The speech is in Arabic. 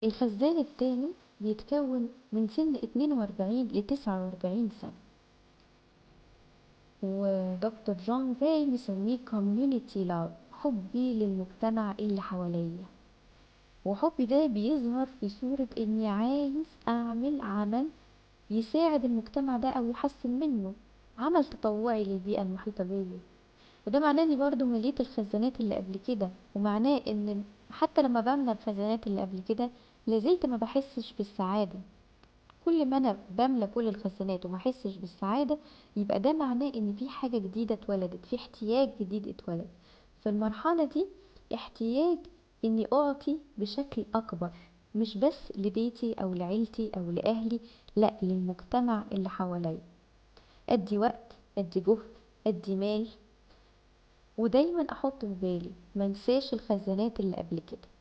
الخزان التاني بيتكون من سن 42 ل49 سنة، ودكتور جون راي بيسميه community love، حبي للمجتمع اللي حواليا. وحبي ده بيظهر في صورة اني عايز اعمل عمل يساعد المجتمع ده او يحسن منه، عمل تطوعي للبيئة المحيطة بيا. وده معناه اني برضو مليت الخزانات اللي قبل كده، ومعناه ان حتى لما بملى الخزانات اللي قبل كده لازلت ما بحسش بالسعادة. كل ما انا بملى كل الخزانات وما احسش بالسعادة، يبقى ده معناه ان في حاجة جديدة اتولدت، في احتياج جديد اتولد في المرحلة دي. احتياج اني اعطي بشكل اكبر، مش بس لبيتي او لعيلتي او لاهلي، لا للمجتمع اللي حواليا. ادي وقت، ادي جهد، ادي مال. ودايما احط في بالي منساش الخزانات اللي قبل كده.